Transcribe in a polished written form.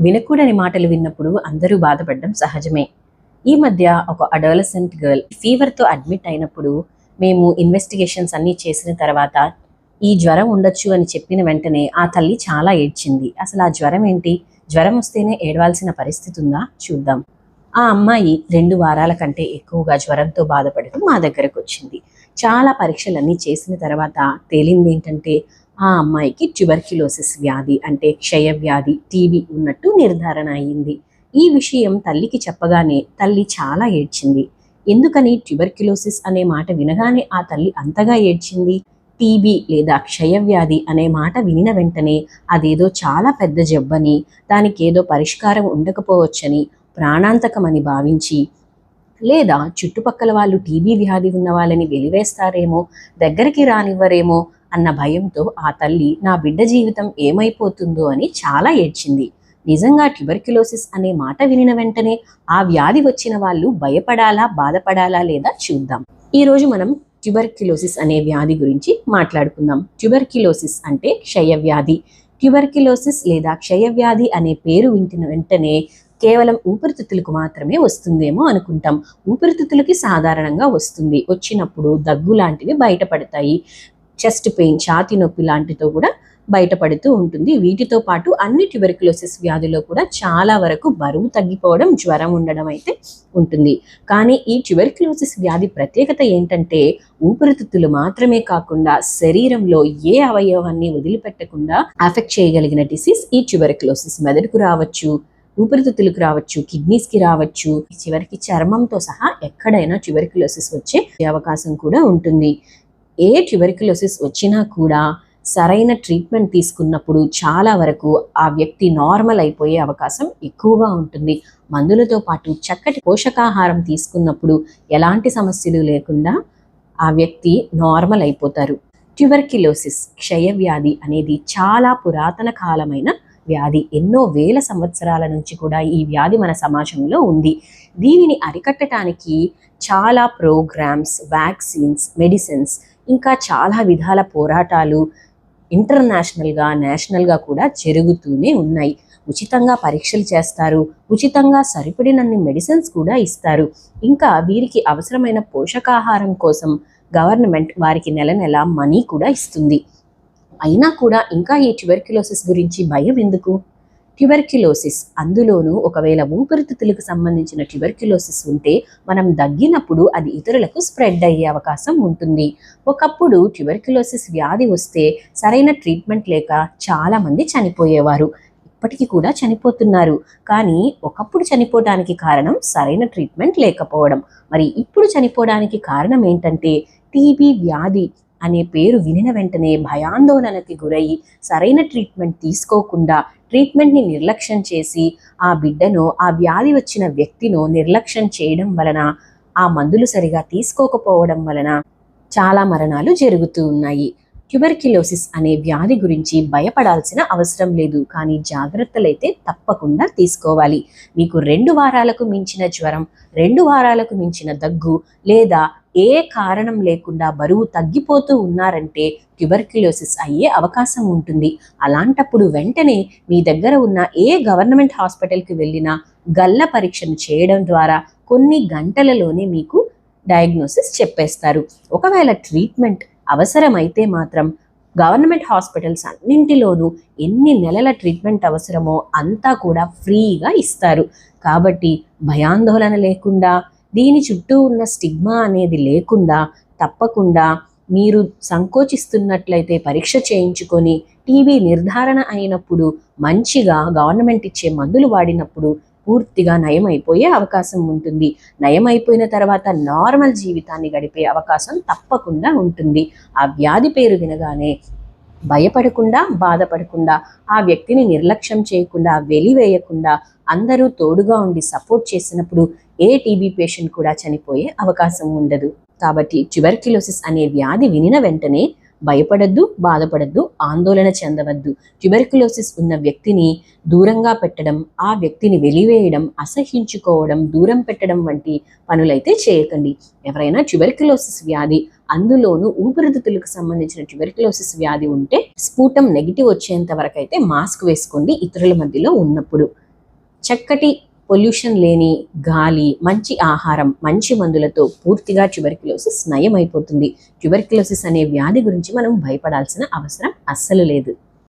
వినకూడని మాటలు విన్నప్పుడు అందరూ బాధపడడం సహజమే. ఈ మధ్య ఒక అడాలసెంట్ గర్ల్ ఫీవర్తో అడ్మిట్ అయినప్పుడు మేము ఇన్వెస్టిగేషన్స్ అన్నీ చేసిన తర్వాత ఈ జ్వరం ఉండొచ్చు అని చెప్పిన వెంటనే ఆ తల్లి చాలా ఏడ్చింది. అసలు ఆ జ్వరం ఏంటి? జ్వరం వస్తేనే ఏడవాల్సిన పరిస్థితి ఉందా? చూద్దాం. ఆ అమ్మాయి 2 వారాల కంటే ఎక్కువగా జ్వరంతో బాధపడుతూ మా దగ్గరకు వచ్చింది. చాలా పరీక్షలన్నీ చేసిన తర్వాత తేలింది ఏంటంటే ఆ అమ్మాయికి ట్యూబర్క్యులోసిస్ వ్యాధి అంటే క్షయ వ్యాధి టీబీ ఉన్నట్టు నిర్ధారణ అయింది. ఈ విషయం తల్లికి చెప్పగానే తల్లి చాలా ఏడ్చింది. ఎందుకని ట్యూబర్క్యులోసిస్ అనే మాట వినగానే ఆ తల్లి అంతగా ఏడ్చింది? టీబీ లేదా క్షయవ్యాధి అనే మాట వినిన వెంటనే అదేదో చాలా పెద్ద జబ్బని, దానికి ఏదో పరిష్కారం ఉండకపోవచ్చని, ప్రాణాంతకమని భావించి, లేదా చుట్టుపక్కల వాళ్ళు టీబీ వ్యాధి ఉన్న వాళ్ళని వెలివేస్తారేమో, దగ్గరికి రానివ్వరేమో అన్న భయంతో ఆ తల్లి నా బిడ్డ జీవితం ఏమైపోతుందో అని చాలా ఏడ్చింది. నిజంగా ట్యూబర్క్యులోసిస్ అనే మాట వినిన వెంటనే ఆ వ్యాధి వచ్చిన వాళ్ళు భయపడాలా, బాధపడాలా లేదా చూద్దాం. ఈరోజు మనం ట్యూబర్క్యులోసిస్ అనే వ్యాధి గురించి మాట్లాడుకుందాం. ట్యూబర్క్యులోసిస్ అంటే క్షయవ్యాధి. ట్యూబర్క్యులోసిస్ లేదా క్షయవ్యాధి అనే పేరు వింటిన వెంటనే కేవలం ఊపిరితిత్తులకు మాత్రమే వస్తుందేమో అనుకుంటాం. ఊపిరితిత్తులకి సాధారణంగా వస్తుంది. వచ్చినప్పుడు దగ్గు లాంటివి బయటపడతాయి. చెస్ట్ పెయిన్, ఛాతీ నొప్పి లాంటితో కూడా బయటపడుతూ ఉంటుంది. వీటితో పాటు అన్ని ట్యూబర్క్యులోసిస్ వ్యాధిలో కూడా చాలా వరకు బరువు తగ్గిపోవడం, జ్వరం ఉండడం అయితే ఉంటుంది. కానీ ఈ ట్యూబర్క్యులోసిస్ వ్యాధి ప్రత్యేకత ఏంటంటే ఊపిరితిత్తులు మాత్రమే కాకుండా శరీరంలో ఏ అవయవాన్ని వదిలిపెట్టకుండా అఫెక్ట్ చేయగలిగిన డిసీజ్ ఈ ట్యూబర్క్యులోసిస్. మెదడుకు రావచ్చు, ఊపిరితిత్తులకు రావచ్చు, కిడ్నీస్కి రావచ్చు, చివరికి చర్మంతో సహా ఎక్కడైనా ట్యూబర్క్యులోసిస్ వచ్చే అవకాశం కూడా ఉంటుంది. ఏ ట్యూబర్క్యులోసిస్ వచ్చినా కూడా సరైన ట్రీట్మెంట్ తీసుకున్నప్పుడు చాలా వరకు ఆ వ్యక్తి నార్మల్ అయిపోయే అవకాశం ఎక్కువగా ఉంటుంది. మందులతో పాటు చక్కటి పోషకాహారం తీసుకున్నప్పుడు ఎలాంటి సమస్యలు లేకుండా ఆ వ్యక్తి నార్మల్ అయిపోతారు. ట్యూబర్క్యులోసిస్ క్షయవ్యాధి అనేది చాలా పురాతన కాలమైన వ్యాధి. ఎన్నో వేల సంవత్సరాల నుంచి కూడా ఈ వ్యాధి మన సమాజంలో ఉంది. దీనిని అరికట్టడానికి చాలా ప్రోగ్రామ్స్, వ్యాక్సిన్స్, మెడిసిన్స్, ఇంకా చాలా విధాల పోరాటాలు ఇంటర్నేషనల్గా, నేషనల్గా కూడా జరుగుతూనే ఉన్నాయి. ఉచితంగా పరీక్షలు చేస్తారు, ఉచితంగా సరిపడినన్ని మెడిసిన్స్ కూడా ఇస్తారు. ఇంకా వీరికి అవసరమైన పోషకాహారం కోసం గవర్నమెంట్ వారికి నెల నెల మనీ కూడా ఇస్తుంది. అయినా కూడా ఇంకా ఈ ట్యూబర్క్యులోసిస్ గురించి భయం ఎందుకు? ట్యూబర్క్యులోసిస్, అందులోనూ ఒకవేళ ఊపిరితిత్తులకు సంబంధించిన ట్యూబర్క్యులోసిస్ ఉంటే మనం దగ్గినప్పుడు అది ఇతరులకు స్ప్రెడ్ అయ్యే అవకాశం ఉంటుంది. ఒకప్పుడు ట్యూబర్క్యులోసిస్ వ్యాధి వస్తే సరైన ట్రీట్మెంట్ లేక చాలామంది చనిపోయేవారు. ఇప్పటికీ కూడా చనిపోతున్నారు. కానీ ఒకప్పుడు చనిపోవడానికి కారణం సరైన ట్రీట్మెంట్ లేకపోవడం. మరి ఇప్పుడు చనిపోవడానికి కారణం ఏంటంటే టీబీ వ్యాధి అనే పేరు వినిన వెంటనే భయాందోళనకి గురై సరైన ట్రీట్మెంట్ తీసుకోకుండా ట్రీట్మెంట్ని నిర్లక్ష్యం చేసి ఆ బిడ్డనో, ఆ వ్యాధి వచ్చిన వ్యక్తినో నిర్లక్ష్యం చేయడం వలన, ఆ మందులు సరిగా తీసుకోకపోవడం వలన చాలా మరణాలు జరుగుతూ ఉన్నాయి. ట్యూబర్క్యులోసిస్ అనే వ్యాధి గురించి భయపడాల్సిన అవసరం లేదు. కానీ జాగ్రత్తలు అయితే తప్పకుండా తీసుకోవాలి. మీకు 2 వారాలకు మించిన జ్వరం, 2 వారాలకు మించిన దగ్గు, లేదా ఏ కారణం లేకుండా బరువు తగ్గిపోతూ ఉన్నారంటే ట్యూబర్క్యులోసిస్ అయ్యే అవకాశం ఉంటుంది. అలాంటప్పుడు వెంటనే మీ దగ్గర ఉన్న ఏ గవర్నమెంట్ హాస్పిటల్కి వెళ్ళినా గల్ల పరీక్షను చేయడం ద్వారా కొన్ని గంటలలోనే మీకు డయాగ్నోసిస్ చెప్పేస్తారు. ఒకవేళ ట్రీట్మెంట్ అవసరమైతే మాత్రం గవర్నమెంట్ హాస్పిటల్స్ అన్నింటిలోనూ ఎన్ని నెలల ట్రీట్మెంట్ అవసరమో అంతా కూడా ఫ్రీగా ఇస్తారు. కాబట్టి భయాందోళన లేకుండా, దీని చుట్టూ ఉన్న స్టిగ్మా అనేది లేకుండా తప్పకుండా మీరు సంకోచిస్తున్నట్లయితే పరీక్ష చేయించుకొని టీబీ నిర్ధారణ అయినప్పుడు మంచిగా గవర్నమెంట్ ఇచ్చే మందులు వాడినప్పుడు పూర్తిగా నయమైపోయే అవకాశం ఉంటుంది. నయమైపోయిన తర్వాత నార్మల్ జీవితాన్ని గడిపే అవకాశం తప్పకుండా ఉంటుంది. ఆ వ్యాధి పేరు వినగానే భయపడకుండా, బాధపడకుండా, ఆ వ్యక్తిని నిర్లక్ష్యం చేయకుండా, వెలివేయకుండా అందరూ తోడుగా ఉండి సపోర్ట్ చేసినప్పుడు ఏ టీబీ పేషెంట్ కూడా చనిపోయే అవకాశం ఉండదు. కాబట్టి ట్యూబర్క్యులోసిస్ అనే వ్యాధి వినిన వెంటనే భయపడద్దు, బాధపడద్దు, ఆందోళన చెందవద్దు. ట్యూబర్క్యులోసిస్ ఉన్న వ్యక్తిని దూరంగా పెట్టడం, ఆ వ్యక్తిని వెలివేయడం, అసహ్యించుకోవడం, దూరం పెట్టడం వంటి పనులైతే చేయకండి. ఎవరైనా ట్యూబర్క్యులోసిస్ వ్యాధి, అందులోనూ ఊపిరితిత్తులకు సంబంధించిన ట్యూబర్క్యులోసిస్ వ్యాధి ఉంటే స్ఫూటం నెగిటివ్ వచ్చేంత వరకు అయితే మాస్క్ వేసుకోండి ఇతరుల మధ్యలో ఉన్నప్పుడు. చక్కటి పొల్యూషన్ లేని గాలి, మంచి ఆహారం, మంచి మందులతో పూర్తిగా ట్యూబెర్క్యులోసిస్ నయం అయిపోతుంది. ట్యూబెర్క్యులోసిస్ అనే వ్యాధి గురించి మనం భయపడాల్సిన అవసరం అస్సలు లేదు.